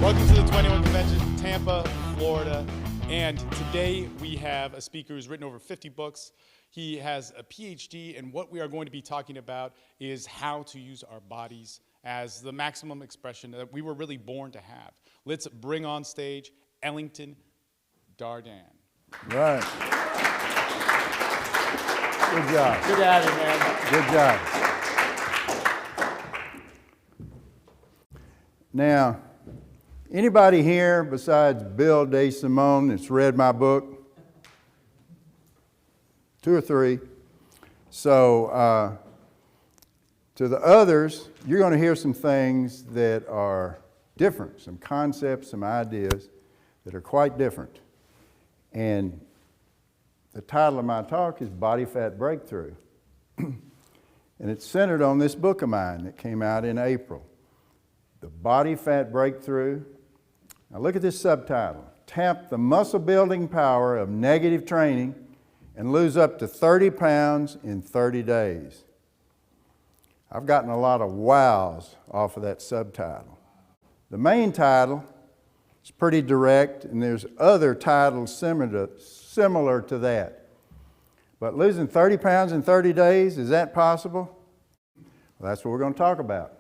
Welcome to the 21 Convention, Tampa, Florida. And today we have a speaker who's written over 50 books. He has a Ph.D. and what we are going to be talking about is how to use our bodies as the maximum expression that we were really born to have. Let's bring on stage Ellington Darden. Right. Good job. Good at it, man. Good job. Now, anybody here besides Bill DeSimone that's read my book? 2 or 3. So, to the others, you're going to hear some things that are different, some concepts, some ideas that are quite different. And the title of my talk is Body Fat Breakthrough. And it's centered on this book of mine that came out in April. The Body Fat Breakthrough. Now look at this subtitle. Tap the muscle building power of negative training and lose up to 30 pounds in 30 days. I've gotten a lot of wows off of that subtitle. The main title is pretty direct, and there's other titles similar to that. But losing 30 pounds in 30 days, is that possible? Well, that's what we're going to talk about.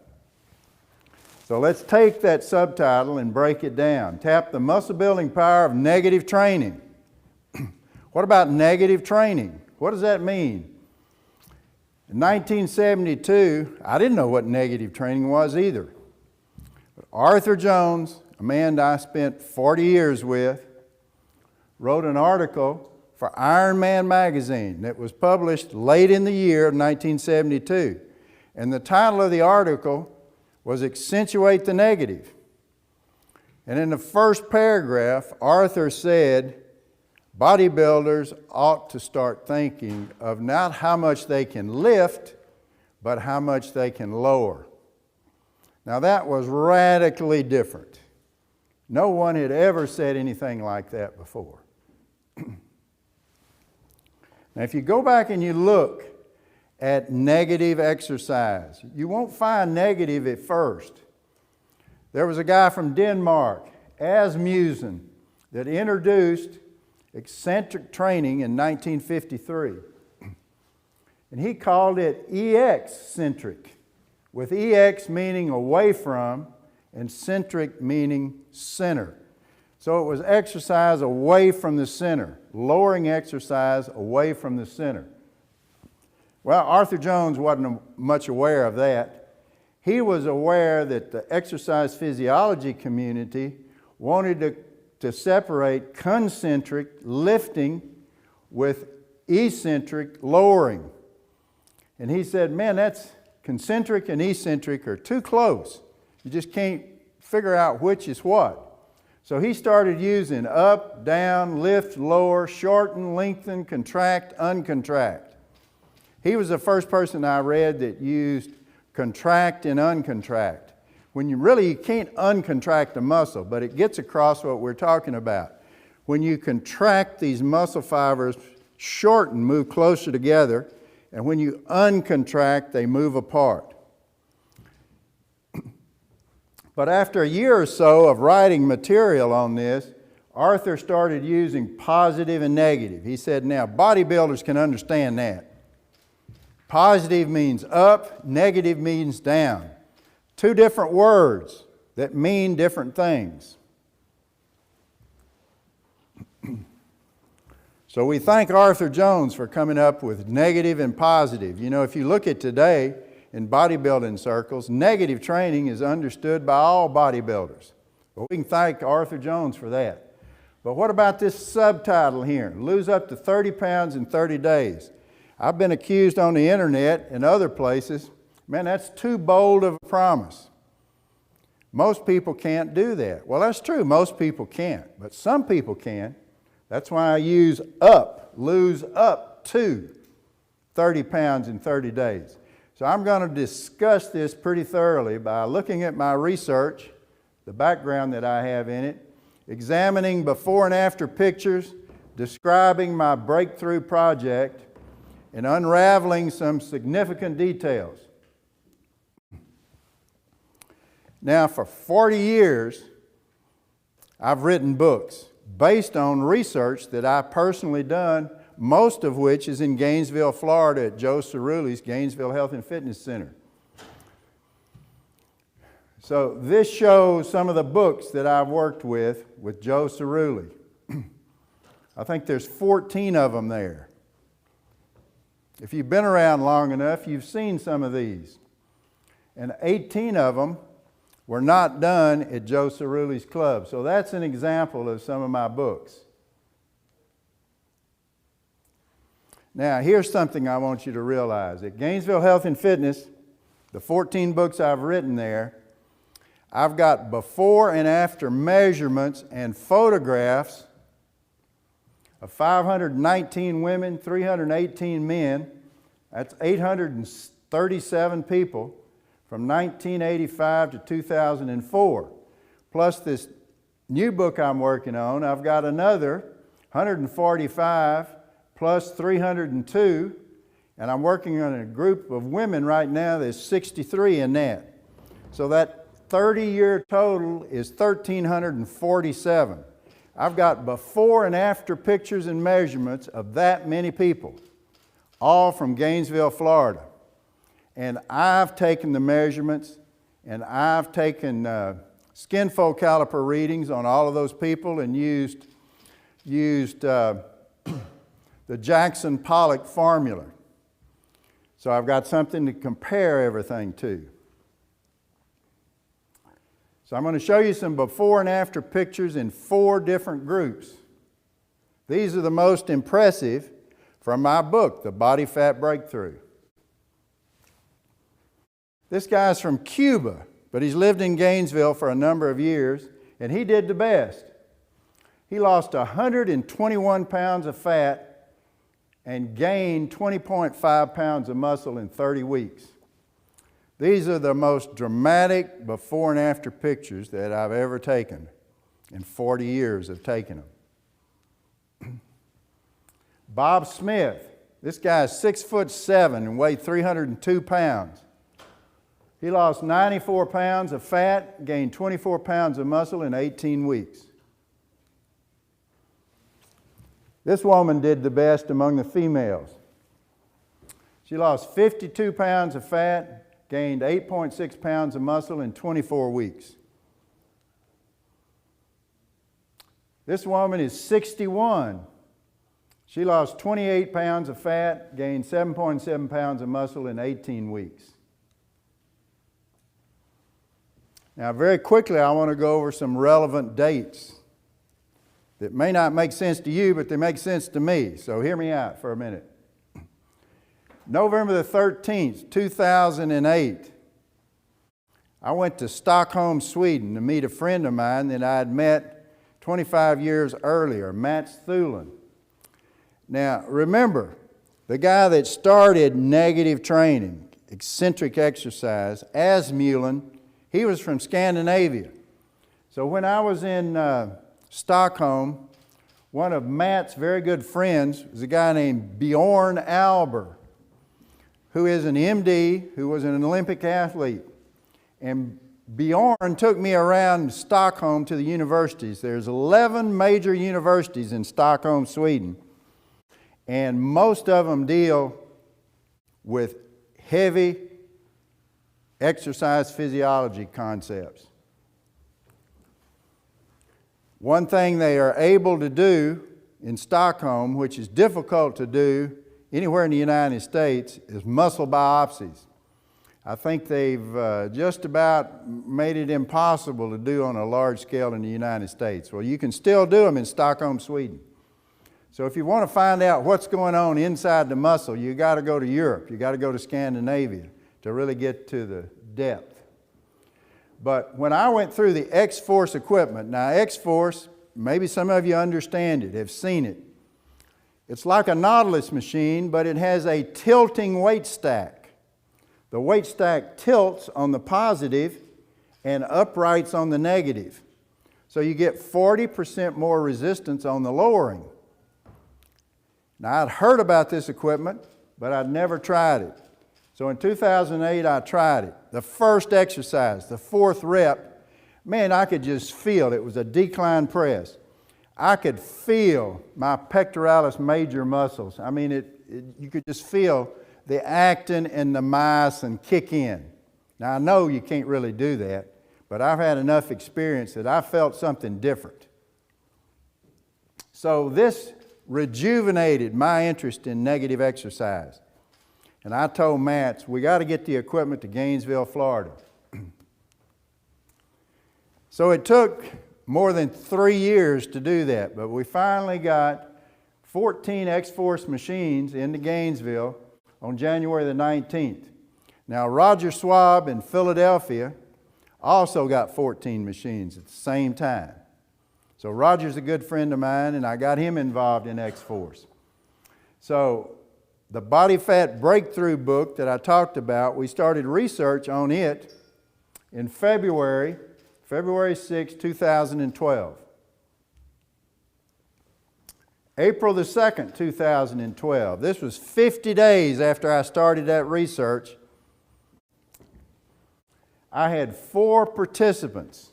So let's take that subtitle and break it down. Tap the muscle building power of negative training. What about negative training? What does that mean? In 1972, I didn't know what negative training was either. But Arthur Jones, a man that I spent 40 years with, wrote an article for Iron Man magazine that was published late in the year of 1972. And the title of the article was Accentuate the Negative. And in the first paragraph, Arthur said, bodybuilders ought to start thinking of not how much they can lift, but how much they can lower. Now that was radically different. No one had ever said anything like that before. Now if you go back and you look at negative exercise, you won't find negative at first. There was a guy from Denmark, Asmussen, that introduced eccentric training in 1953. And he called it EX-centric, with EX meaning away from and centric meaning center. So it was exercise away from the center, lowering exercise away from the center. Well, Arthur Jones wasn't much aware of that. He was aware that the exercise physiology community wanted to separate concentric lifting with eccentric lowering. And he said, man, that's concentric and eccentric are too close. You just can't figure out which is what. So he started using up, down, lift, lower, shorten, lengthen, contract, uncontract. He was the first person I read that used contract and uncontract. When you can't uncontract a muscle, but it gets across what we're talking about. When you contract these muscle fibers, shorten, move closer together, and when you uncontract, they move apart. But after a year or so of writing material on this, Arthur started using positive and negative. He said, now, bodybuilders can understand that. Positive means up, negative means down. 2 different words that mean different things. So we thank Arthur Jones for coming up with negative and positive. You know, if you look at today in bodybuilding circles, negative training is understood by all bodybuilders. But we can thank Arthur Jones for that. But what about this subtitle here? Lose up to 30 pounds in 30 days. I've been accused on the internet and other places, man, that's too bold of a promise. Most people can't do that. Well, that's true, most people can't, but some people can. That's why I use up, lose up to 30 pounds in 30 days. So I'm going to discuss this pretty thoroughly by looking at my research, the background that I have in it, examining before and after pictures, describing my breakthrough project, and unraveling some significant details. Now, for 40 years, I've written books based on research that I've personally done, most of which is in Gainesville, Florida at Joe Cerulli's Gainesville Health and Fitness Center. So this shows some of the books that I've worked with Joe Cerulli. I think there's 14 of them there. If you've been around long enough, you've seen some of these. And 18 of them were not done at Joe Cerulli's club. So that's an example of some of my books. Now, here's something I want you to realize. At Gainesville Health and Fitness, the 14 books I've written there, I've got before and after measurements and photographs of 519 women, 318 men. That's 837 people from 1985 to 2004. Plus this new book I'm working on, I've got another 145 plus 302, and I'm working on a group of women right now. There's 63 in that. So that 30-year total is 1,347. I've got before and after pictures and measurements of that many people, all from Gainesville, Florida. And I've taken the measurements, and I've taken skin fold caliper readings on all of those people and used the Jackson-Pollock formula. So I've got something to compare everything to. So I'm going to show you some before and after pictures in 4 different groups. These are the most impressive from my book, The Body Fat Breakthrough. This guy's from Cuba, but he's lived in Gainesville for a number of years, and he did the best. He lost 121 pounds of fat and gained 20.5 pounds of muscle in 30 weeks. These are the most dramatic before and after pictures that I've ever taken in 40 years of taking them. Bob Smith, this guy is 6'7" and weighed 302 pounds. He lost 94 pounds of fat, gained 24 pounds of muscle in 18 weeks. This woman did the best among the females. She lost 52 pounds of fat, gained 8.6 pounds of muscle in 24 weeks. This woman is 61. She lost 28 pounds of fat, gained 7.7 pounds of muscle in 18 weeks. Now, very quickly, I want to go over some relevant dates that may not make sense to you, but they make sense to me. So hear me out for a minute. November the 13th, 2008, I went to Stockholm, Sweden to meet a friend of mine that I had met 25 years earlier, Mats Thulin. Now, remember, the guy that started negative training, eccentric exercise, Asmulin, he was from Scandinavia. So when I was in Stockholm, one of Matt's very good friends was a guy named Bjorn Alber, who is an MD, who was an Olympic athlete. And Bjorn took me around Stockholm to the universities. There's 11 major universities in Stockholm, Sweden. And most of them deal with heavy exercise physiology concepts. One thing they are able to do in Stockholm, which is difficult to do anywhere in the United States, is muscle biopsies. I think they've just about made it impossible to do on a large scale in the United States. Well, you can still do them in Stockholm, Sweden. So if you want to find out what's going on inside the muscle, you got to go to Europe. You got to go to Scandinavia to really get to the depth. But when I went through the X-Force equipment, now X-Force, maybe some of you understand it, have seen it. It's like a Nautilus machine, but it has a tilting weight stack. The weight stack tilts on the positive and uprights on the negative. So you get 40% more resistance on the lowering. Now, I'd heard about this equipment, but I'd never tried it. So in 2008, I tried it. The first exercise, the 4th rep, man, I could just feel it was a decline press. I could feel my pectoralis major muscles. I mean, you could just feel the actin and the myosin kick in. Now, I know you can't really do that, but I've had enough experience that I felt something different. So this rejuvenated my interest in negative exercise. And I told Matts, we got to get the equipment to Gainesville, Florida. So it took more than 3 years to do that, but we finally got 14 X-Force machines into Gainesville on January the 19th. Now, Roger Schwab in Philadelphia also got 14 machines at the same time. So Roger's a good friend of mine, and I got him involved in X-Force. So the Bodyfat Breakthrough book that I talked about, we started research on it in February 6, 2012. April the 2nd, 2012. This was 50 days after I started that research. I had 4 participants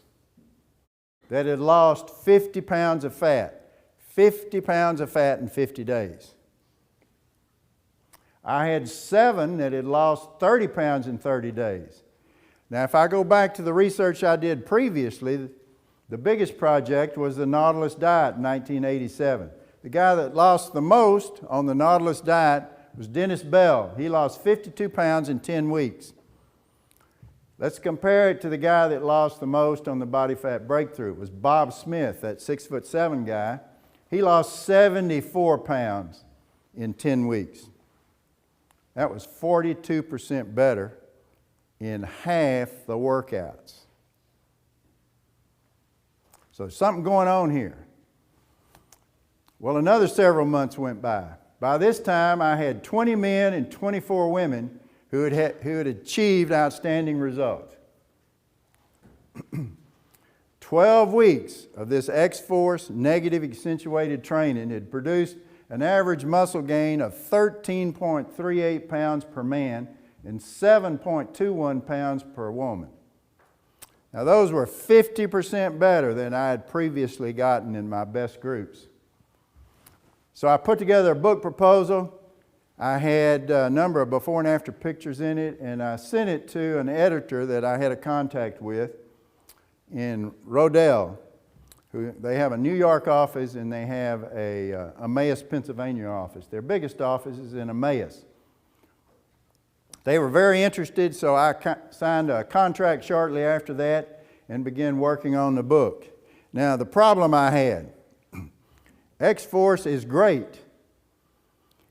that had lost 50 pounds of fat. 50 pounds of fat in 50 days. I had 7 that had lost 30 pounds in 30 days. Now, if I go back to the research I did previously, the biggest project was the Nautilus diet in 1987. The guy that lost the most on the Nautilus diet was Dennis Bell. He lost 52 pounds in 10 weeks. Let's compare it to the guy that lost the most on the Bodyfat Breakthrough. It was Bob Smith, that 6'7" guy. He lost 74 pounds in 10 weeks. That was 42% better in half the workouts. So something going on here. Well, another several months went by. By this time, I had 20 men and 24 women who had achieved outstanding results. 12 weeks of this X-Force negative accentuated training had produced an average muscle gain of 13.38 pounds per man and 7.21 pounds per woman. Now, those were 50% better than I had previously gotten in my best groups. So I put together a book proposal. I had a number of before and after pictures in it, and I sent it to an editor that I had a contact with in Rodell. They have a New York office and they have a Emmaus, Pennsylvania office. Their biggest office is in Emmaus. They were very interested, so I signed a contract shortly after that and began working on the book. Now, the problem I had, X-Force is great,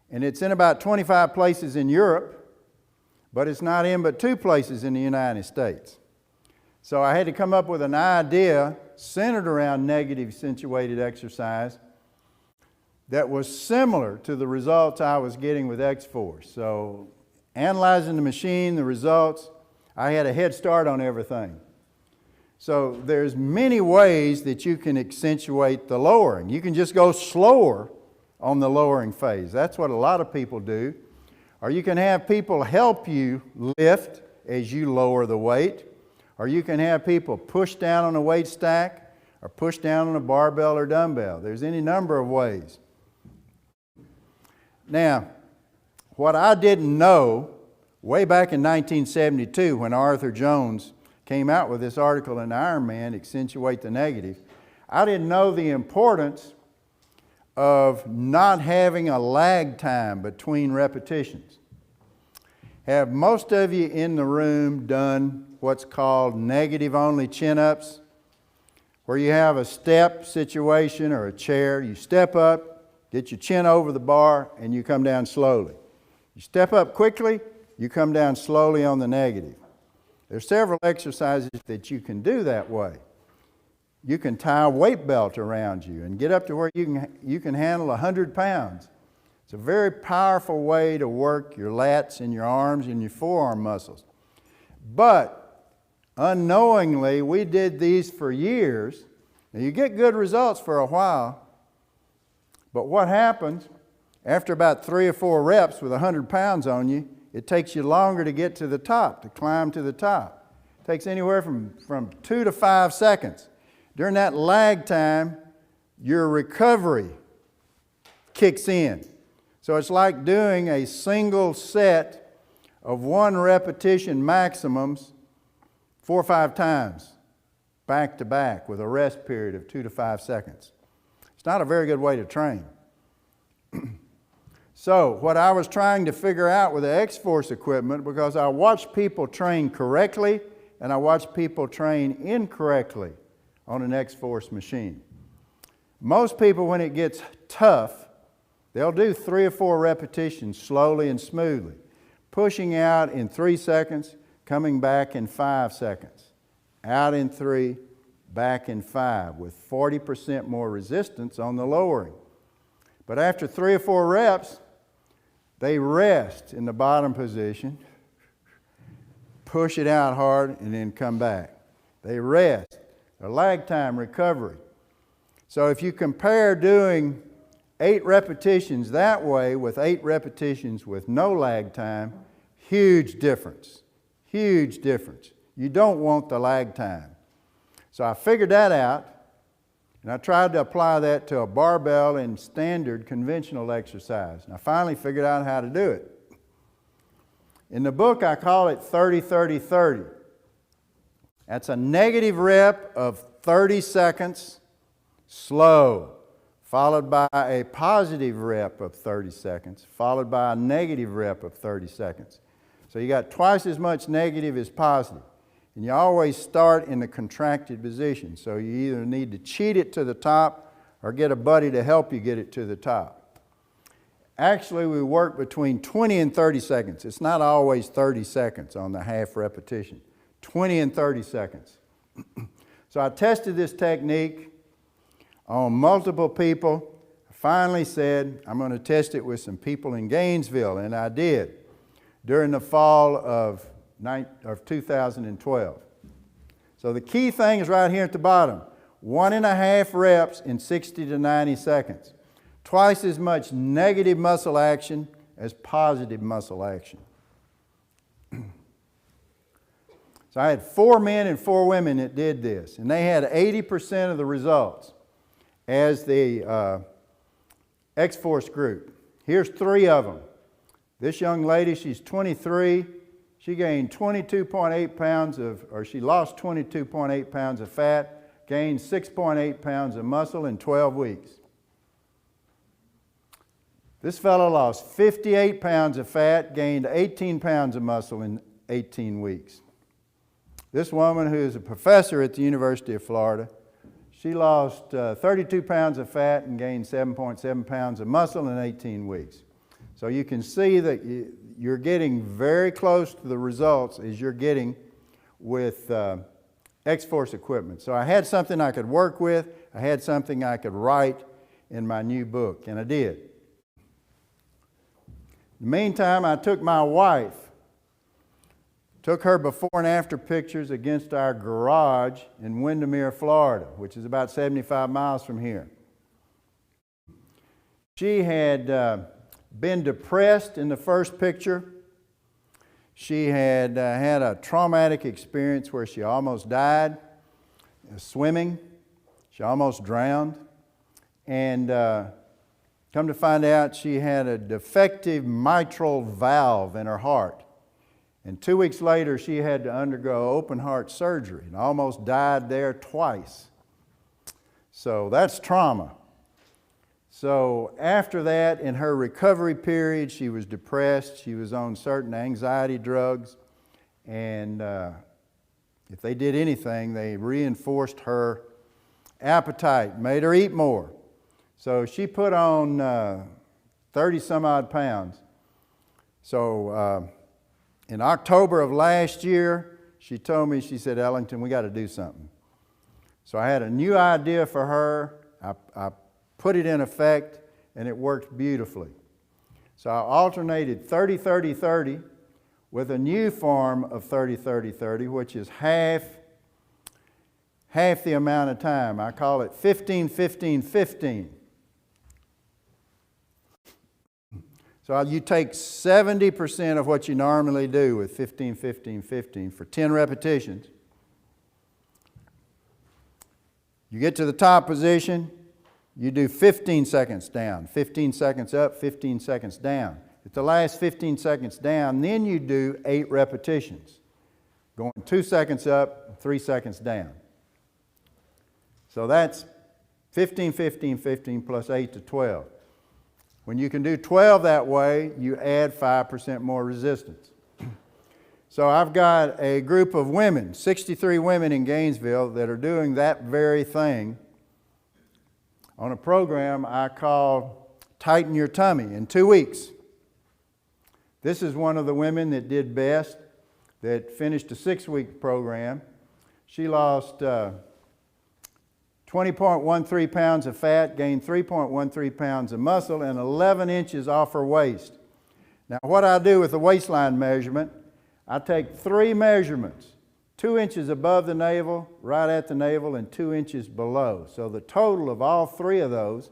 and it's in about 25 places in Europe, but it's not in but 2 places in the United States. So I had to come up with an idea centered around negative accentuated exercise that was similar to the results I was getting with X-Force. So analyzing the machine, the results, I had a head start on everything. So there's many ways that you can accentuate the lowering. You can just go slower on the lowering phase. That's what a lot of people do. Or you can have people help you lift as you lower the weight. Or you can have people push down on a weight stack or push down on a barbell or dumbbell. There's any number of ways. Now, what I didn't know way back in 1972 when Arthur Jones came out with this article in Iron Man, Accentuate the Negative, I didn't know the importance of not having a lag time between repetitions. Have most of you in the room done what's called negative-only chin-ups, where you have a step situation or a chair? You step up, get your chin over the bar, and you come down slowly. You step up quickly, you come down slowly on the negative. There's several exercises that you can do that way. You can tie a weight belt around you and get up to where you can handle 100 pounds. It's a very powerful way to work your lats and your arms and your forearm muscles. But unknowingly, we did these for years. Now, you get good results for a while, but what happens after about 3 or 4 reps with 100 pounds on you, it takes you longer to get to the top, to climb to the top. It Takes anywhere from 2 to 5 seconds. During that lag time, your recovery kicks in. So it's like doing a single set of 1 repetition maximums 4 or 5 times, back to back, with a rest period of 2 to 5 seconds. It's not a very good way to train. So what I was trying to figure out with the X-Force equipment, because I watched people train correctly and I watched people train incorrectly on an X-Force machine. Most people, when it gets tough, they'll do 3 or 4 repetitions slowly and smoothly, pushing out in 3 seconds, coming back in 5 seconds, out in 3, back in 5, with 40% more resistance on the lowering. But after 3 or 4 reps, they rest in the bottom position, push it out hard, and then come back. They rest. A lag time recovery. So if you compare doing 8 repetitions that way with 8 repetitions with no lag time, huge difference. Huge difference. You don't want the lag time. So I figured that out, and I tried to apply that to a barbell and standard conventional exercise. And I finally figured out how to do it. In the book, I call it 30-30-30. That's a negative rep of 30 seconds, slow, followed by a positive rep of 30 seconds, followed by a negative rep of 30 seconds. So you got twice as much negative as positive. And you always start in the contracted position. So you either need to cheat it to the top or get a buddy to help you get it to the top. Actually, we work between 20 and 30 seconds. It's not always 30 seconds on the half repetition. 20 and 30 seconds. So I tested this technique on multiple people. I finally said, I'm going to test it with some people in Gainesville, and I did during the fall of 2012. So the key thing is right here at the bottom. 1.5 reps in 60 to 90 seconds. Twice as much negative muscle action as positive muscle action. So I had 4 men and 4 women that did this, and they had 80% of the results as the X-Force group. Here's 3 of them. This young lady, she's 23. She gained 22.8 pounds she lost 22.8 pounds of fat, gained 6.8 pounds of muscle in 12 weeks. This fellow lost 58 pounds of fat, gained 18 pounds of muscle in 18 weeks. This woman, who is a professor at the University of Florida, she lost 32 pounds of fat and gained 7.7 pounds of muscle in 18 weeks. So you can see that you're getting very close to the results as you're getting with X-Force equipment. So I had something I could work with. I had something I could write in my new book, and I did. In the meantime, I took my wife, took her before and after pictures against our garage in Windermere, Florida, which is about 75 miles from here. She had been depressed in the first picture. She had had a traumatic experience where she almost died swimming. She almost drowned. And come to find out, she had a defective mitral valve in her heart. And 2 weeks later, she had to undergo open heart surgery and almost died there twice. So that's trauma. So after that, in her recovery period, she was depressed. She was on certain anxiety drugs. And if they did anything, they reinforced her appetite, made her eat more. So she put on 30 some odd pounds. So in October of last year, she told me, she said, Ellington, we got to do something. So I had a new idea for her. I put it in effect, and it worked beautifully. So I alternated 30-30-30 with a new form of 30-30-30, which is half the amount of time. I call it 15-15-15. So you take 70% of what you normally do with 15-15-15 for 10 repetitions, You get to the top position, you do 15 seconds down, 15 seconds up, 15 seconds down. At the last 15 seconds down, then you do 8 repetitions, going 2 seconds up, 3 seconds down. So that's 15, 15, 15 plus 8 to 12. When you can do 12 that way, you add 5% more resistance. So I've got a group of women, 63 women in Gainesville, that are doing that very thing on a program I call Tighten Your Tummy in 2 weeks. This is one of the women that did best, that finished a 6-week program. She lost 20.13 pounds of fat, gained 3.13 pounds of muscle, and 11 inches off her waist. Now, what I do with the waistline measurement, I take 3 measurements, 2 inches above the navel, right at the navel, and 2 inches below. So the total of all 3 of those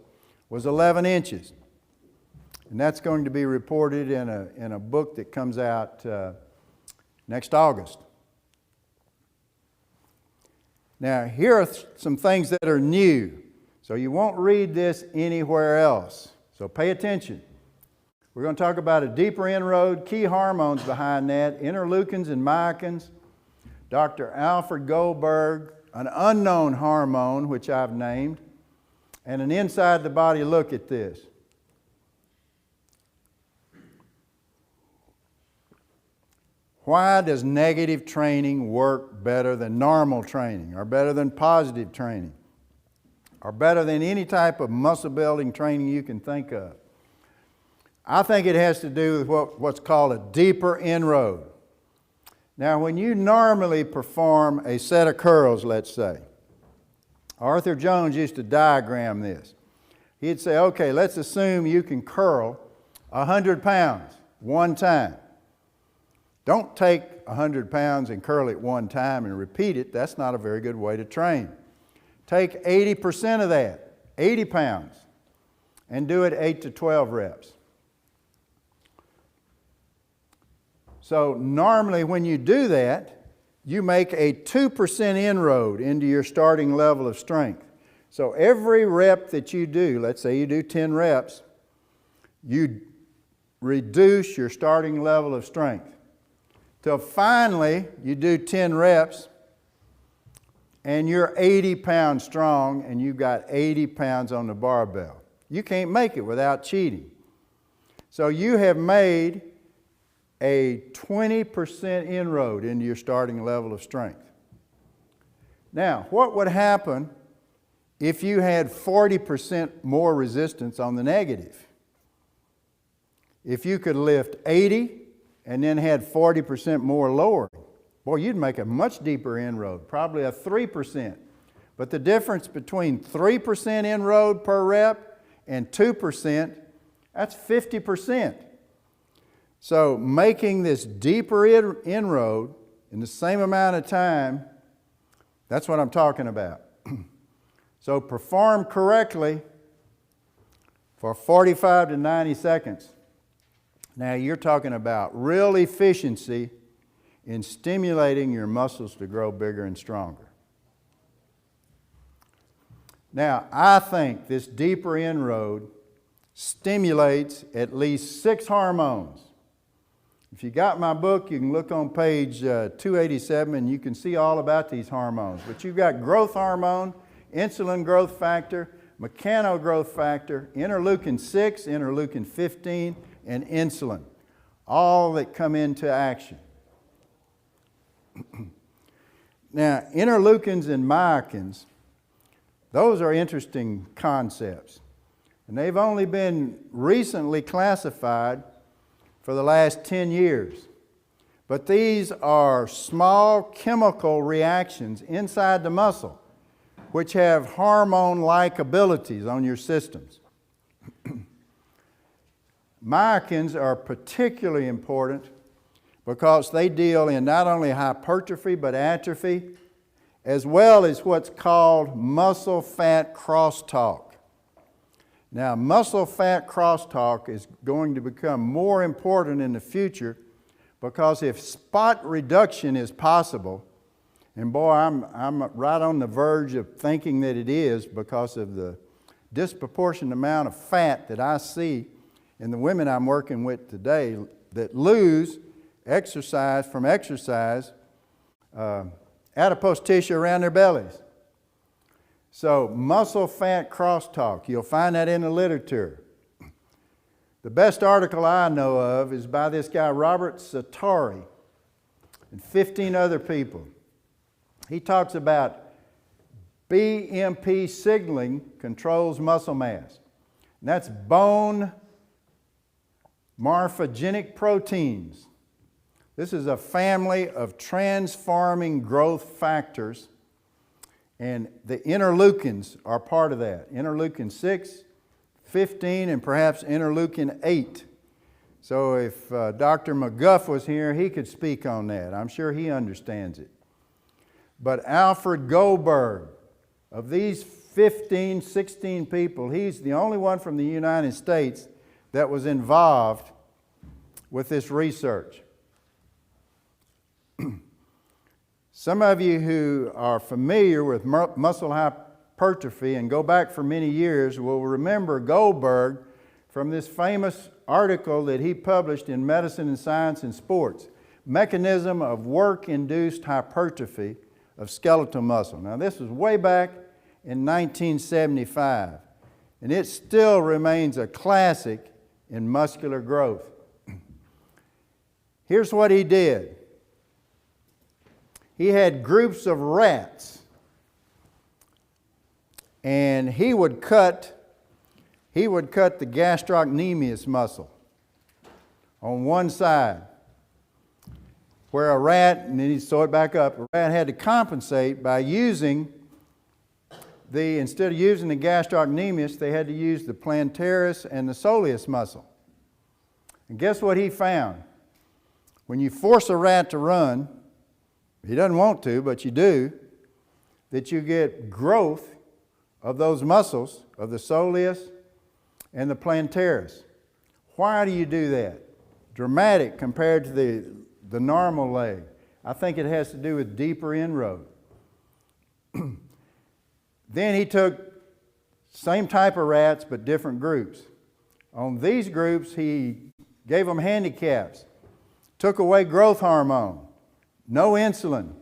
was 11 inches. And that's going to be reported in a book that comes out next August. Now, here are some things that are new. So you won't read this anywhere else. So pay attention. We're going to talk about a deeper inroad, key hormones behind that, interleukins and myokines, Dr. Alfred Goldberg, an unknown hormone, which I've named, and an inside the body look at this. Why does negative training work better than normal training, or better than positive training, or better than any type of muscle building training you can think of? I think it has to do with what's called a deeper inroad. Now, when you normally perform a set of curls, let's say, Arthur Jones used to diagram this. He'd say, okay, let's assume you can curl 100 pounds one time. Don't take 100 pounds and curl it one time and repeat it. That's not a very good way to train. Take 80% of that, 80 pounds, and do it 8 to 12 reps. So normally when you do that, you make a 2% inroad into your starting level of strength. So every rep that you do, let's say you do 10 reps, you reduce your starting level of strength. Till finally you do 10 reps and you're 80 pounds strong and you've got 80 pounds on the barbell. You can't make it without cheating. So you have made a 20% inroad into your starting level of strength. Now, what would happen if you had 40% more resistance on the negative? If you could lift 80 and then had 40% more lowering, boy, you'd make a much deeper inroad, probably a 3%. But the difference between 3% inroad per rep and 2%, that's 50%. So making this deeper inroad in the same amount of time, that's what I'm talking about. So perform correctly for 45 to 90 seconds. Now you're talking about real efficiency in stimulating your muscles to grow bigger and stronger. Now I think this deeper inroad stimulates at least 6 hormones. If you got my book, you can look on page 287 and you can see all about these hormones. But you've got growth hormone, insulin growth factor, mechanogrowth factor, interleukin 6, interleukin 15, and insulin, all that come into action. Now, interleukins and myokines, those are interesting concepts. And they've only been recently classified for the last 10 years. But these are small chemical reactions inside the muscle which have hormone-like abilities on your systems. Myokines are particularly important because they deal in not only hypertrophy but atrophy, as well as what's called muscle fat crosstalk. Now, muscle fat crosstalk is going to become more important in the future because if spot reduction is possible, And boy, I'm right on the verge of thinking that it is because of the disproportionate amount of fat that I see in the women I'm working with today that lose exercise from exercise, adipose tissue around their bellies. So muscle fat crosstalk, you'll find that in the literature. The best article I know of is by this guy Robert Satari and 15 other people. He talks about BMP signaling controls muscle mass. And that's bone morphogenic proteins. This is a family of transforming growth factors, and the interleukins are part of that. Interleukin 6, 15, and perhaps interleukin 8. So if Dr. McGuff was here, he could speak on that. I'm sure he understands it. But Alfred Goldberg, of these 15, 16 people, he's the only one from the United States that was involved with this research. Some of you who are familiar with muscle hypertrophy and go back for many years will remember Goldberg from this famous article that he published in Medicine and Science and Sports, Mechanism of Work-Induced Hypertrophy of Skeletal Muscle. Now this was way back in 1975, and it still remains a classic in muscular growth. Here's what he did. He had groups of rats, and he would cut the gastrocnemius muscle on one side, where a rat, and then he'd sew it back up, a rat had to compensate by using instead of using the gastrocnemius, they had to use the plantaris and the soleus muscle. And guess what he found? When you force a rat to run, he doesn't want to, but you do, that you get growth of those muscles, of the soleus and the plantaris. Why do you do that? Dramatic compared to the normal leg. I think it has to do with deeper inroad. Then he took same type of rats but different groups. On these groups he gave them handicaps, took away growth hormone, no insulin,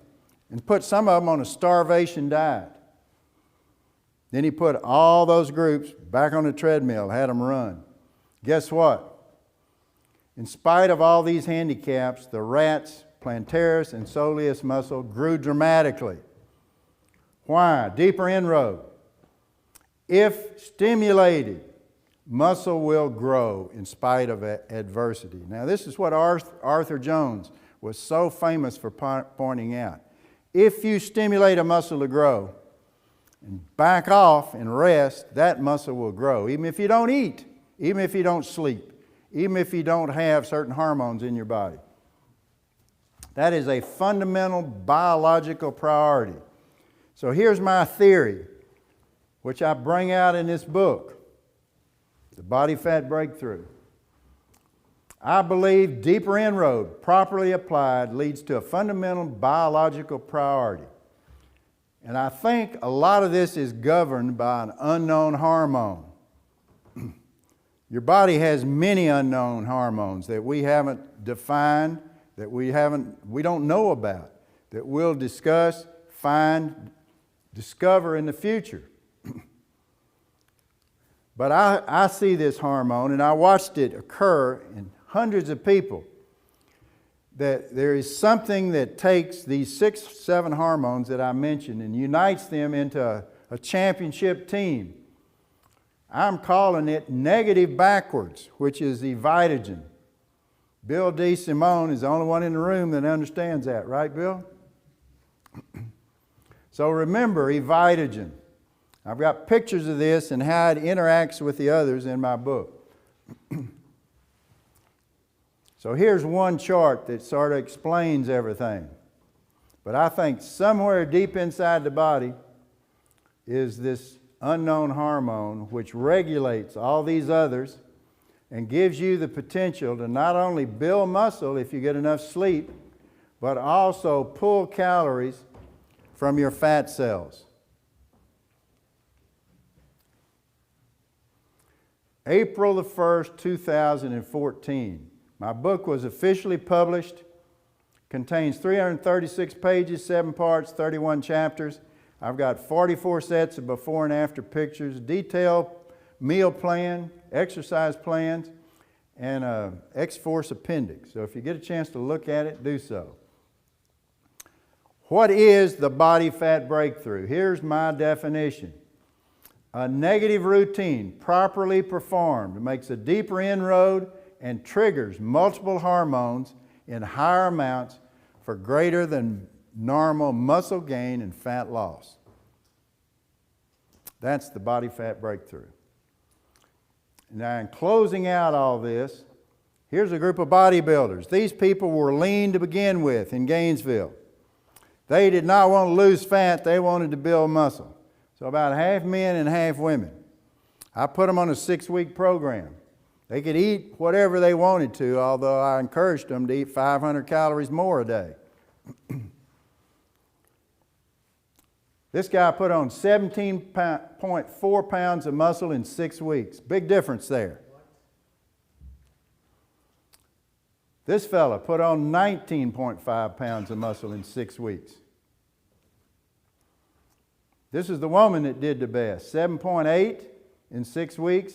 and put some of them on a starvation diet. Then he put all those groups back on the treadmill, had them run. Guess what? In spite of all these handicaps, the rats' plantaris and soleus muscle grew dramatically. Why? Deeper inroad. If stimulated, muscle will grow in spite of adversity. Now this is what Arthur Jones was so famous for pointing out. If you stimulate a muscle to grow and back off and rest, that muscle will grow. Even if you don't eat, even if you don't sleep, even if you don't have certain hormones in your body. That is a fundamental biological priority. So here's my theory, which I bring out in this book, The Body Fat Breakthrough. I believe deeper inroad, properly applied, leads to a fundamental biological priority. And I think a lot of this is governed by an unknown hormone. Your body has many unknown hormones that we haven't defined, that we don't know about, that we'll discuss, find, discover in the future. But I see this hormone, and I watched it occur in hundreds of people, that there is something that takes these 6, 7 hormones that I mentioned and unites them into a championship team. I'm calling it negative backwards, which is evitogen. Bill D. Simone is the only one in the room that understands that, right, Bill? So remember evitogen. I've got pictures of this and how it interacts with the others in my book. So here's one chart that sort of explains everything. But I think somewhere deep inside the body is this unknown hormone which regulates all these others and gives you the potential to not only build muscle if you get enough sleep, but also pull calories from your fat cells. April the 1st, 2014. My book was officially published. Contains 336 pages, 7 parts, 31 chapters. I've got 44 sets of before and after pictures, detailed meal plan, exercise plans, and an X-Force appendix. So if you get a chance to look at it, do so. What is the body fat breakthrough? Here's my definition. A negative routine, properly performed, makes a deeper inroad and triggers multiple hormones in higher amounts for greater than normal muscle gain and fat loss. That's the body fat breakthrough. Now, in closing out all this, here's a group of bodybuilders. These people were lean to begin with in Gainesville. They did not want to lose fat, they wanted to build muscle. So about half men and half women. I put them on a 6-week program. They could eat whatever they wanted to, although I encouraged them to eat 500 calories more a day. This guy put on 17.4 pounds of muscle in 6 weeks. Big difference there. This fella put on 19.5 pounds of muscle in 6 weeks. This is the woman that did the best, 7.8 in 6 weeks.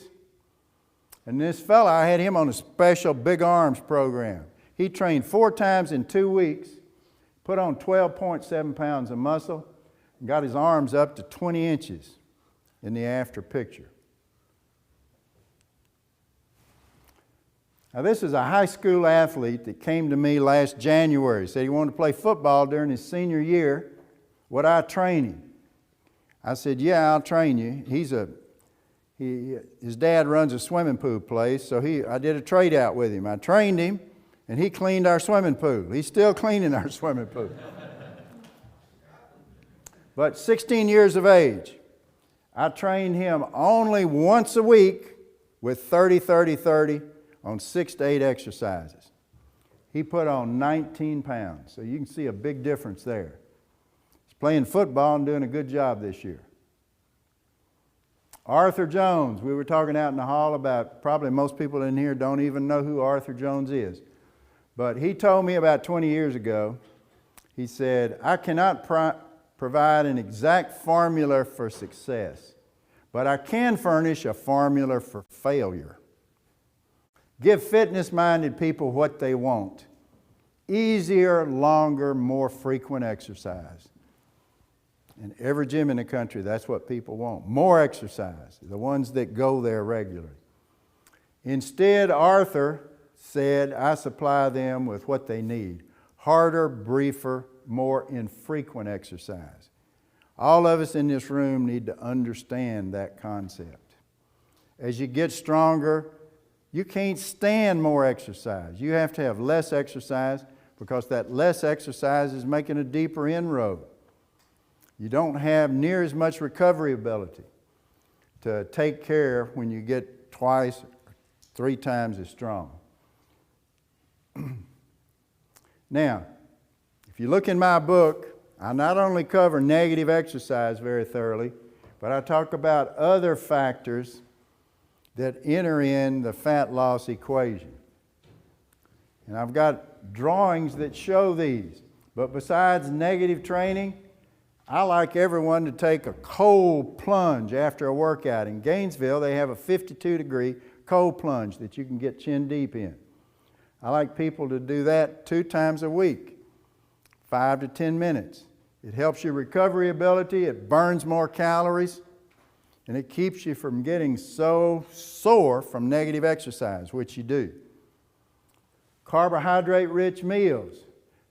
And this fella, I had him on a special big arms program. He trained 4 times in 2 weeks, put on 12.7 pounds of muscle, and got his arms up to 20 inches in the after picture. Now this is a high school athlete that came to me last January. Said he wanted to play football during his senior year. Would I train him? I said, yeah, I'll train you. His dad runs a swimming pool place, so I did a trade out with him. I trained him, and he cleaned our swimming pool. He's still cleaning our swimming pool. But 16 years of age, I trained him only once a week with 30-30-30 on 6 to 8 exercises. He put on 19 pounds, so you can see a big difference there. He's playing football and doing a good job this year. Arthur Jones, we were talking out in the hall about, probably most people in here don't even know who Arthur Jones is. But he told me about 20 years ago, he said, I cannot provide an exact formula for success, but I can furnish a formula for failure. Give fitness-minded people what they want. Easier, longer, more frequent exercise. In every gym in the country, that's what people want. More exercise, the ones that go there regularly. Instead, Arthur said, I supply them with what they need. Harder, briefer, more infrequent exercise. All of us in this room need to understand that concept. As you get stronger, you can't stand more exercise. You have to have less exercise because that less exercise is making a deeper inroad. You don't have near as much recovery ability to take care when you get twice or 3 times as strong. Now, if you look in my book, I not only cover negative exercise very thoroughly, but I talk about other factors that enter in the fat loss equation. And I've got drawings that show these. But besides negative training, I like everyone to take a cold plunge after a workout. In Gainesville, they have a 52-degree cold plunge that you can get chin deep in. I like people to do that 2 times a week, 5 to 10 minutes. It helps your recovery ability, it burns more calories, and it keeps you from getting so sore from negative exercise, which you do. Carbohydrate-rich meals.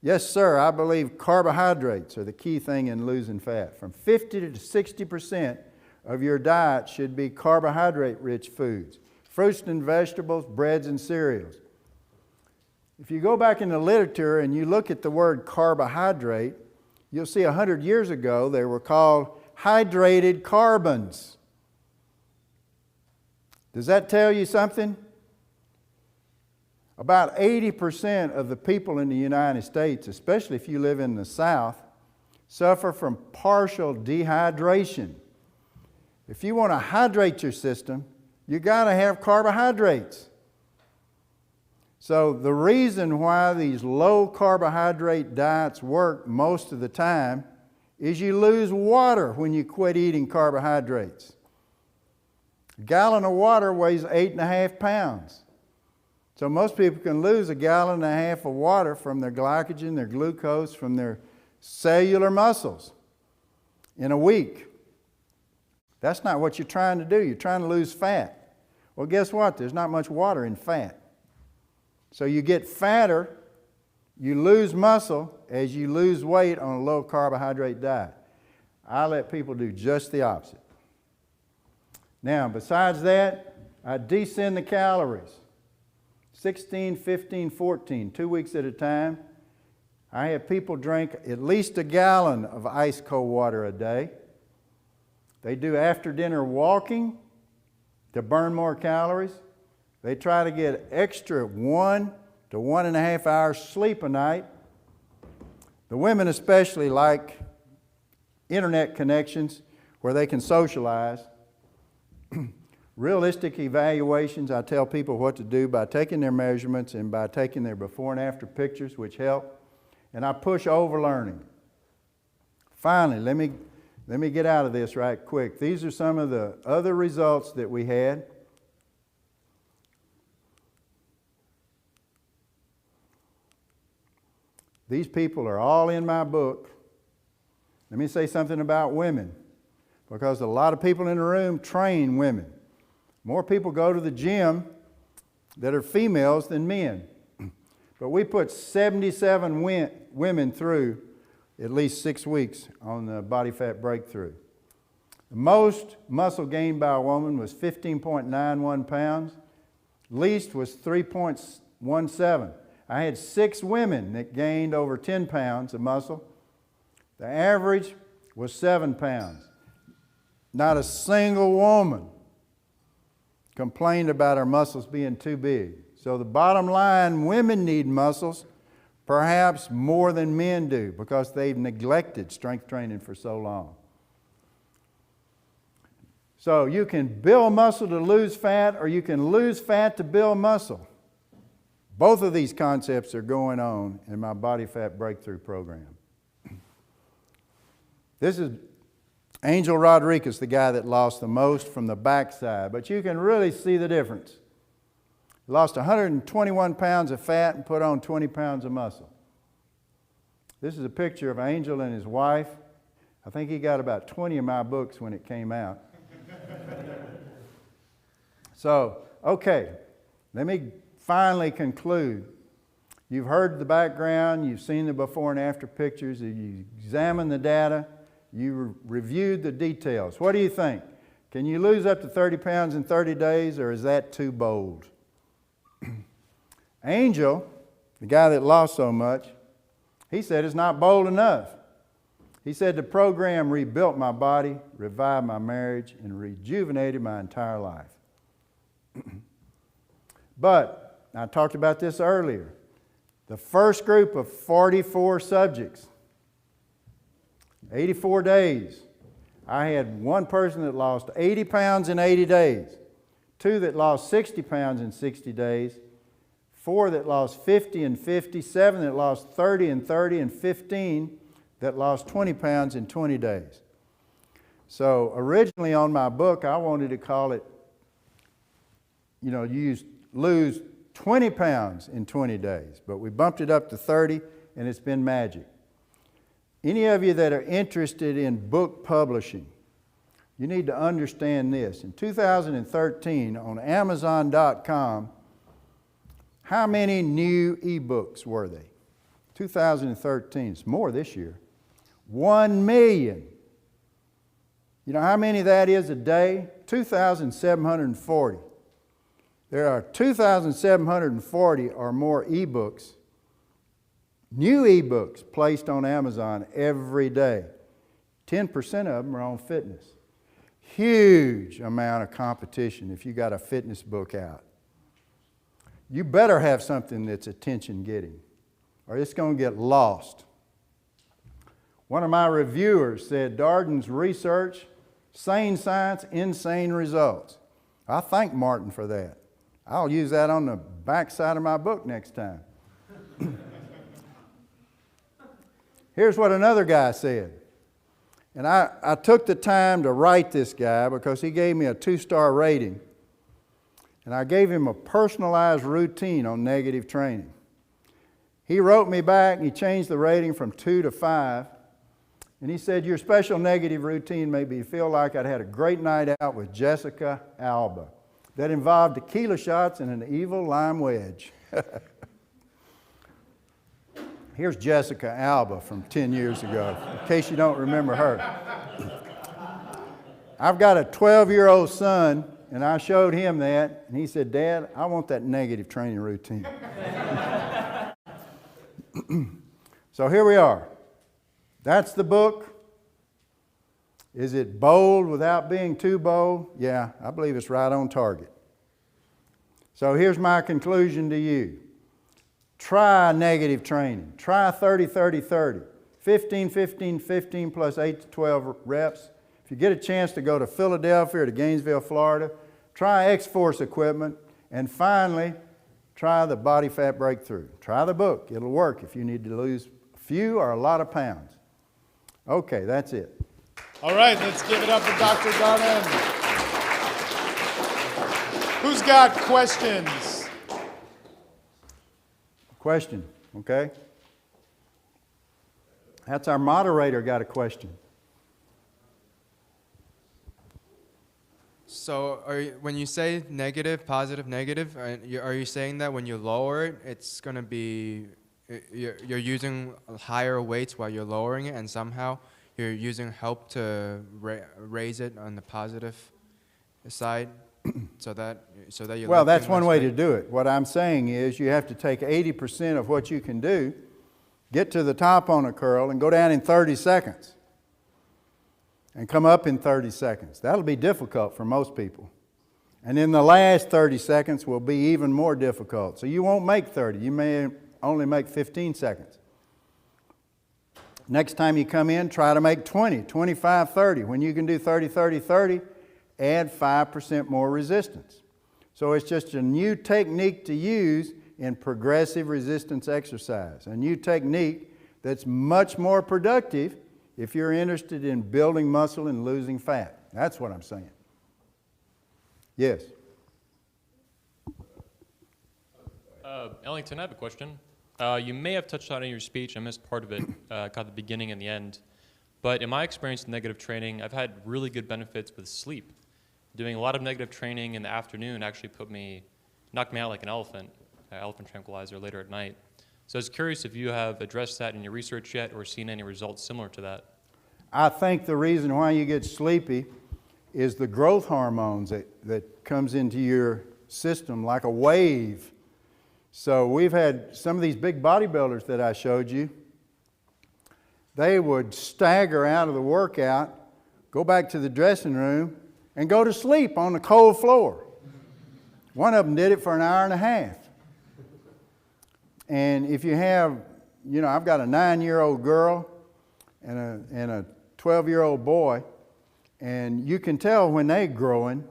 Yes, sir, I believe carbohydrates are the key thing in losing fat. From 50 to 60% of your diet should be carbohydrate-rich foods. Fruits and vegetables, breads and cereals. If you go back in the literature and you look at the word carbohydrate, you'll see 100 years ago they were called hydrated carbons. Does that tell you something? About 80% of the people in the United States, especially if you live in the South, suffer from partial dehydration. If you want to hydrate your system, you got to have carbohydrates. So the reason why these low carbohydrate diets work most of the time is you lose water when you quit eating carbohydrates. A gallon of water weighs 8.5 pounds. So most people can lose a gallon and a half of water from their glycogen, their glucose, from their cellular muscles in a week. That's not what you're trying to do. You're trying to lose fat. Well, guess what? There's not much water in fat. So you get fatter, you lose muscle as you lose weight on a low carbohydrate diet. I let people do just the opposite. Now, besides that, I descend the calories. 16, 15, 14, 2 weeks at a time. I have people drink at least a gallon of ice cold water a day. They do after dinner walking to burn more calories. They try to get extra 1 to 1.5 hours sleep a night. The women especially like internet connections where they can socialize. Realistic evaluations, I tell people what to do by taking their measurements and by taking their before and after pictures, which help. And I push overlearning. Finally, let me get out of this right quick. These are some of the other results that we had. These people are all in my book. Let me say something about women, because a lot of people in the room train women. More people go to the gym that are females than men. But we put 77 women through at least 6 weeks on the body fat breakthrough. The most muscle gained by a woman was 15.91 pounds. Least was 3.17. I had 6 women that gained over 10 pounds of muscle. The average was 7 pounds. Not a single woman complained about her muscles being too big. So the bottom line, women need muscles perhaps more than men do because they've neglected strength training for so long. So you can build muscle to lose fat, or you can lose fat to build muscle. Both of these concepts are going on in my Body Fat Breakthrough program. This is Angel Rodriguez, the guy that lost the most from the backside, but you can really see the difference. He lost 121 pounds of fat and put on 20 pounds of muscle. This is a picture of Angel and his wife. I think he got about 20 of my books when it came out. So, okay, let me finally conclude. You've heard the background, you've seen the before and after pictures, you examined the data, you reviewed the details. What do you think? Can you lose up to 30 pounds in 30 days, or is that too bold? Angel, the guy that lost so much, he said it's not bold enough. He said the program rebuilt my body, revived my marriage, and rejuvenated my entire life. But, I talked about this earlier, the first group of 44 subjects, 84 days, I had one person that lost 80 pounds in 80 days, 2 that lost 60 pounds in 60 days, 4 that lost 50 and 50, 7 that lost 30 and 30, and 15 that lost 20 pounds in 20 days. So originally on my book, I wanted to call it, lose 20 pounds in 20 days, but we bumped it up to 30, and it's been magic. Any of you that are interested in book publishing, you need to understand this. In 2013, on Amazon.com, how many new ebooks were they? 2013, it's more this year. 1 million. You know how many that is a day? 2,740. There are 2,740 or more ebooks, new ebooks placed on Amazon every day. 10% of them are on fitness. Huge amount of competition if you got a fitness book out. You better have something that's attention-getting, or it's going to get lost. One of my reviewers said, Darden's research, sane science, insane results. I thank Martin for that. I'll use that on the back side of my book next time. Here's what another guy said. And I took the time to write this guy because he gave me a 2-star rating. And I gave him a personalized routine on negative training. He wrote me back and he changed the rating from 2 to 5. And he said, your special negative routine made me feel like I'd had a great night out with Jessica Alba that involved tequila shots and an evil lime wedge. Here's Jessica Alba from 10 years ago, in case you don't remember her. I've got a 12-year-old son, and I showed him that, and he said, Dad, I want that negative training routine. So here we are. That's the book. Is it bold without being too bold? Yeah, I believe it's right on target. So here's my conclusion to you. Try negative training. Try 30-30-30. 15-15-15 plus 8 to 12 reps. If you get a chance to go to Philadelphia or to Gainesville, Florida, try X-Force equipment. And finally, try the Body Fat Breakthrough. Try the book. It'll work if you need to lose a few or a lot of pounds. Okay, that's it. All right, let's give it up for Dr. Darden. Who's got questions? Question, okay? That's our moderator got a question. So when you say negative, positive, negative, are you saying that when you lower it, it's going to be, you're using higher weights while you're lowering it, and somehow you're using help to raise it on the positive side so that you're... Well, that's one way to do it. What I'm saying is you have to take 80% of what you can do, get to the top on a curl, and go down in 30 seconds. And come up in 30 seconds. That'll be difficult for most people. And then the last 30 seconds will be even more difficult. So you won't make 30. You may only make 15 seconds. Next time you come in, try to make 20, 25, 30. When you can do 30, 30, 30, add 5% more resistance. So it's just a new technique to use in progressive resistance exercise. A new technique that's much more productive if you're interested in building muscle and losing fat. That's what I'm saying. Yes? Ellington, I have a question. You may have touched on it in your speech. I missed part of it, caught the beginning and the end. But in my experience with negative training, I've had really good benefits with sleep. Doing a lot of negative training in the afternoon actually knocked me out like an elephant tranquilizer later at night. So I was curious if you have addressed that in your research yet or seen any results similar to that. I think the reason why you get sleepy is the growth hormones that comes into your system like a wave. So we've had some of these big bodybuilders that I showed you, they would stagger out of the workout, go back to the dressing room, and go to sleep on the cold floor. One of them did it for an hour and a half. And if you have, I've got a 9-year-old girl and a 12-year-old boy, and you can tell when they're growing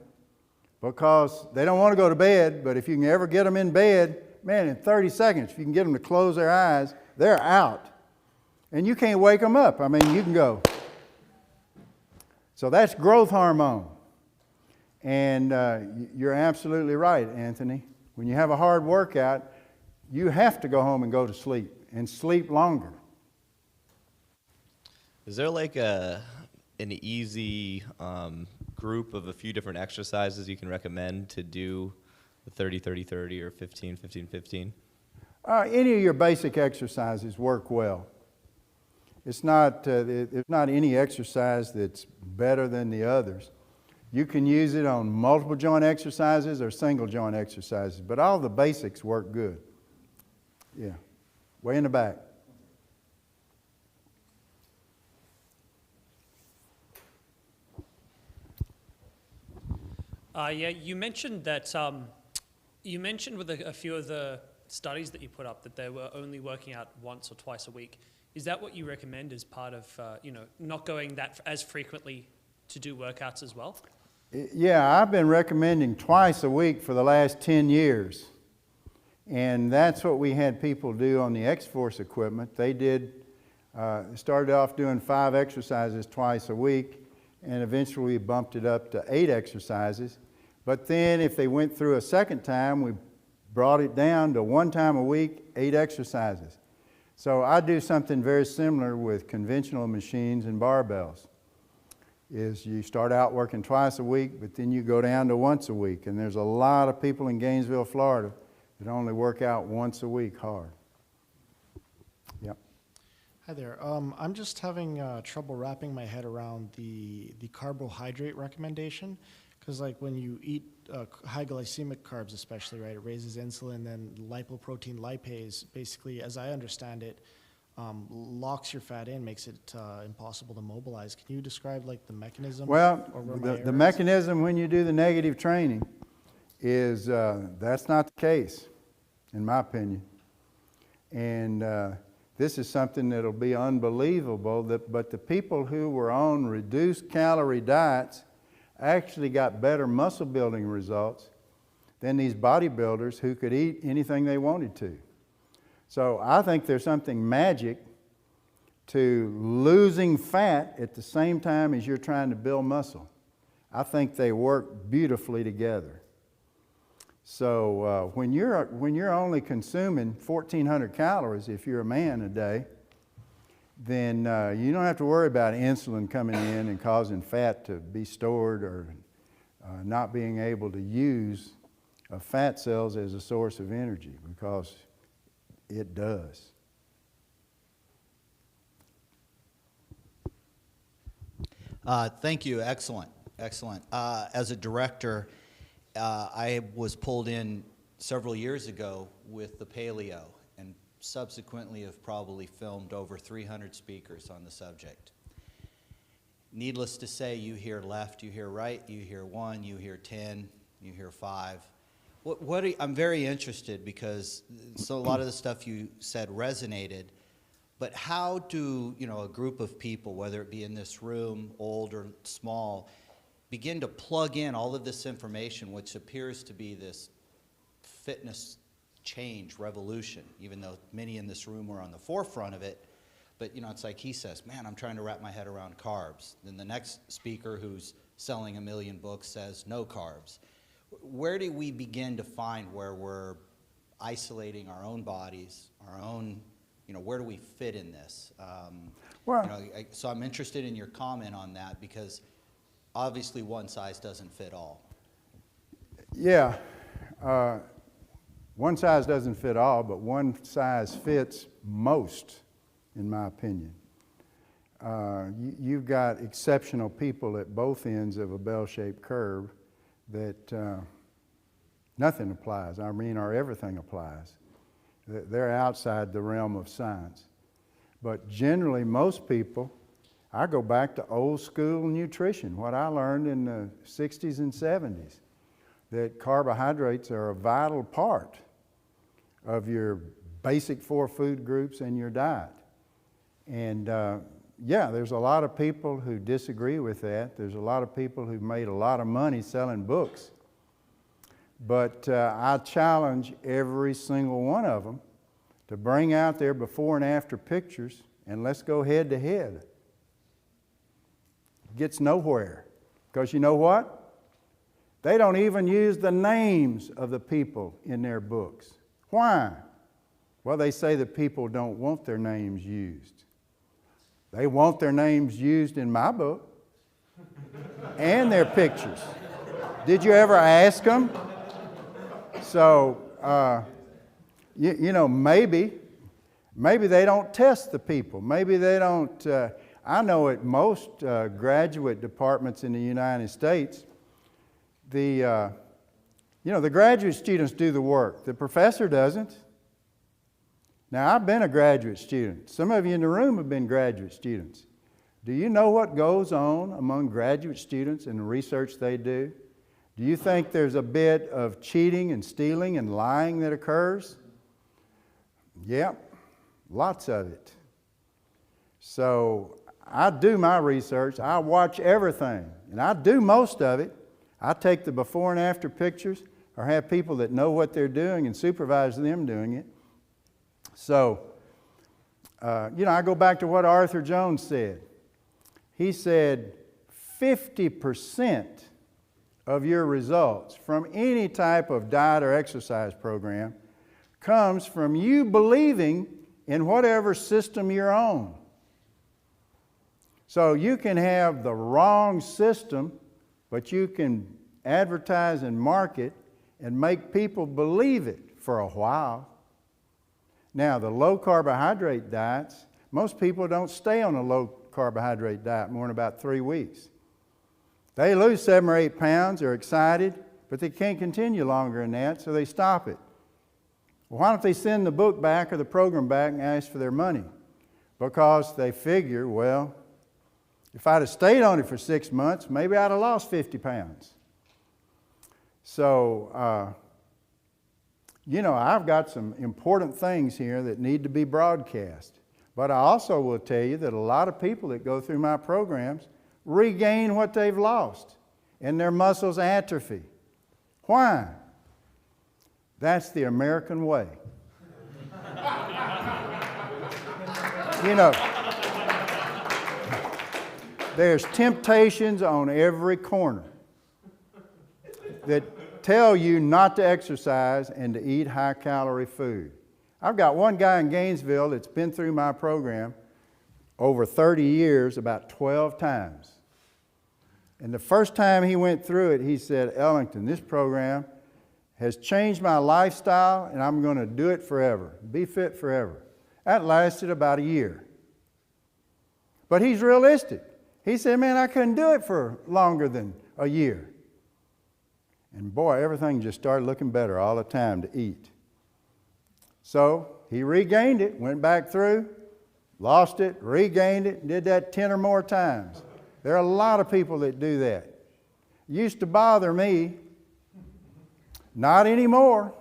because they don't want to go to bed, but if you can ever get them in bed, man, in 30 seconds, if you can get them to close their eyes, they're out. And you can't wake them up. I mean, you can go. So that's growth hormone. And you're absolutely right, Anthony. When you have a hard workout, you have to go home and go to sleep, and sleep longer. Is there like an easy group of a few different exercises you can recommend to do the 30-30-30 or 15-15-15? Any of your basic exercises work well. It's not, there's not any exercise that's better than the others. You can use it on multiple joint exercises or single joint exercises, but all the basics work good. Yeah, way in the back. You mentioned that, you mentioned with a few of the studies that you put up that they were only working out once or twice a week. Is that what you recommend as part of, not going as frequently to do workouts as well? Yeah, I've been recommending twice a week for the last 10 years. And that's what we had people do on the X-Force equipment. They started off doing 5 exercises twice a week, and eventually we bumped it up to 8 exercises. But then if they went through a second time, we brought it down to 1 time a week, 8 exercises. So I do something very similar with conventional machines and barbells. Is you start out working twice a week, but then you go down to once a week. And there's a lot of people in Gainesville, Florida that only work out once a week hard. Yep. Hi there. I'm just having trouble wrapping my head around the carbohydrate recommendation, because like when you eat high glycemic carbs especially, right, it raises insulin, then lipoprotein lipase, basically, as I understand it, locks your fat in, makes it impossible to mobilize. Can you describe like the mechanism? Well, or where my error the is? mechanism when you do the negative training is that's not the case, in my opinion. And this is something that'll be unbelievable, but the people who were on reduced calorie diets actually got better muscle building results than these bodybuilders who could eat anything they wanted to. So I think there's something magic to losing fat at the same time as you're trying to build muscle. I think they work beautifully together. So when you're only consuming 1,400 calories, if you're a man a day, then you don't have to worry about insulin coming in and causing fat to be stored or not being able to use fat cells as a source of energy, because it does. Thank you. Excellent. Excellent. As a director, I was pulled in several years ago with the paleo, and subsequently have probably filmed over 300 speakers on the subject. Needless to say, you hear left, you hear right, you hear 1, you hear 10, you hear 5. I'm very interested, because a lot of the stuff you said resonated, but how do a group of people, whether it be in this room, old or small, begin to plug in all of this information, which appears to be this fitness change, revolution, even though many in this room were on the forefront of it. But it's like he says, man, I'm trying to wrap my head around carbs. Then the next speaker who's selling 1 million books says no carbs. Where do we begin to find where we're isolating our own bodies, our own, where do we fit in this? So I'm interested in your comment on that, because obviously one size doesn't fit all. Yeah, one size doesn't fit all, but one size fits most, in my opinion. You've got exceptional people at both ends of a bell-shaped curve that nothing applies. Or everything applies. They're outside the realm of science. But generally, most people, I go back to old school nutrition, what I learned in the 60s and 70s, that carbohydrates are a vital part of your basic 4 food groups and your diet. And yeah, there's a lot of people who disagree with that. There's a lot of people who've made a lot of money selling books. But I challenge every single one of them to bring out their before and after pictures, and let's go head to head. It gets nowhere. Because you know what? They don't even use the names of the people in their books. Why? Well, they say that people don't want their names used. They want their names used in my book and their pictures. Did you ever ask them? So, maybe they don't test the people. Maybe they don't. I know at most graduate departments in the United States, the graduate students do the work. The professor doesn't. Now, I've been a graduate student. Some of you in the room have been graduate students. Do you know what goes on among graduate students and the research they do? Do you think there's a bit of cheating and stealing and lying that occurs? Yep, lots of it. So I do my research. I watch everything, and I do most of it. I take the before and after pictures or have people that know what they're doing and supervise them doing it. So, I go back to what Arthur Jones said. He said 50% of your results from any type of diet or exercise program comes from you believing in whatever system you're on. So you can have the wrong system, but you can advertise and market and make people believe it for a while. Now, the low carbohydrate diets, most people don't stay on a low carbohydrate diet more than about 3 weeks. They lose 7 or 8 pounds, they're excited, but they can't continue longer than that, so they stop it. Well, why don't they send the book back or the program back and ask for their money? Because they figure, well, if I'd have stayed on it for 6 months, maybe I'd have lost 50 pounds. So, I've got some important things here that need to be broadcast. But I also will tell you that a lot of people that go through my programs regain what they've lost, and their muscles atrophy. Why? That's the American way. There's temptations on every corner that tell you not to exercise and to eat high-calorie food. I've got one guy in Gainesville that's been through my program over 30 years about 12 times. And the first time he went through it, he said, "Ellington, this program has changed my lifestyle, and I'm going to do it forever, be fit forever." That lasted about a year. But he's realistic. He said, "Man, I couldn't do it for longer than a year." And boy, everything just started looking better all the time to eat. So he regained it, went back through, lost it, regained it, did that 10 or more times. There are a lot of people that do that. It used to bother me. Not anymore.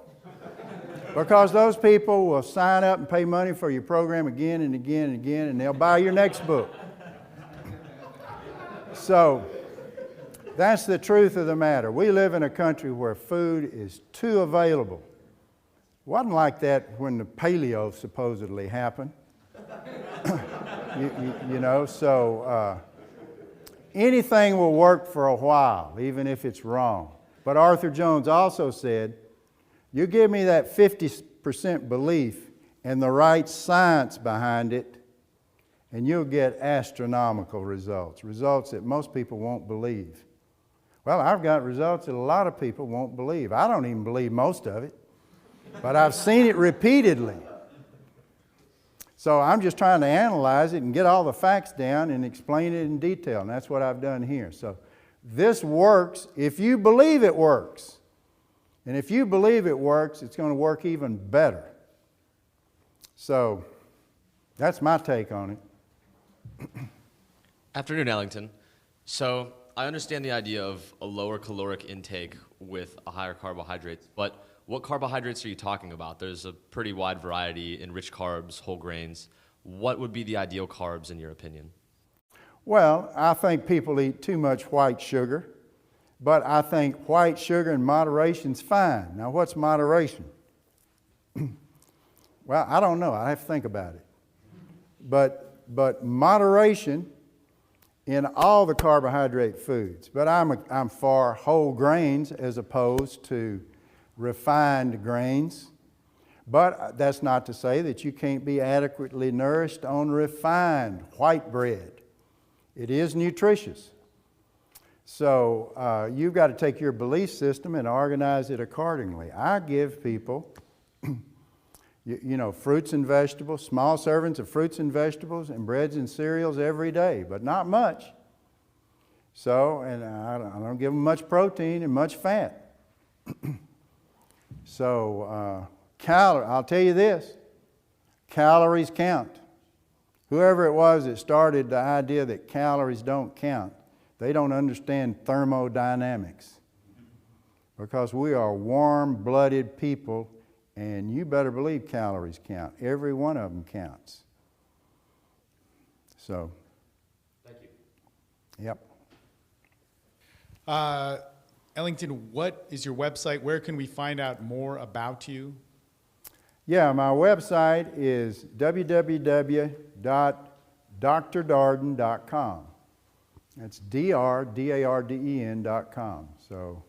Because those people will sign up and pay money for your program again and again and again, and they'll buy your next book. So that's the truth of the matter. We live in a country where food is too available. It wasn't like that when the paleo supposedly happened. So anything will work for a while, even if it's wrong. But Arthur Jones also said, you give me that 50% belief and the right science behind it, and you'll get astronomical results, results that most people won't believe. Well, I've got results that a lot of people won't believe. I don't even believe most of it, but I've seen it repeatedly. So I'm just trying to analyze it and get all the facts down and explain it in detail, and that's what I've done here. So this works if you believe it works. And if you believe it works, it's going to work even better. So that's my take on it. Afternoon, Ellington. So I understand the idea of a lower caloric intake with a higher carbohydrates, but what carbohydrates are you talking about? There's a pretty wide variety in rich carbs, whole grains. What would be the ideal carbs in your opinion? Well, I think people eat too much white sugar, but I think white sugar in moderation is fine. Now, what's moderation? Well, I don't know. I have to think about it. But moderation in all the carbohydrate foods. But I'm for whole grains as opposed to refined grains. But that's not to say that you can't be adequately nourished on refined white bread. It is nutritious. So you've got to take your belief system and organize it accordingly. I give people, fruits and vegetables, small servings of fruits and vegetables and breads and cereals every day, but not much. So, and I don't give them much protein and much fat. So, I'll tell you this, calories count. Whoever it was that started the idea that calories don't count, they don't understand thermodynamics. Because we are warm-blooded people, and you better believe calories count. Every one of them counts. So. Thank you. Yep. Ellington, what is your website? Where can we find out more about you? Yeah, my website is www.drdarden.com. That's DRDARDEN.com. So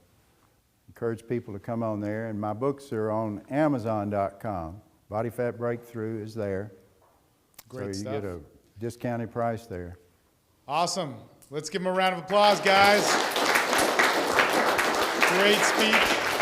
encourage people to come on there. And my books are on Amazon.com. Body Fat Breakthrough is there. Great so you stuff. get a discounted price there. Awesome. Let's give him a round of applause, guys. Great speech.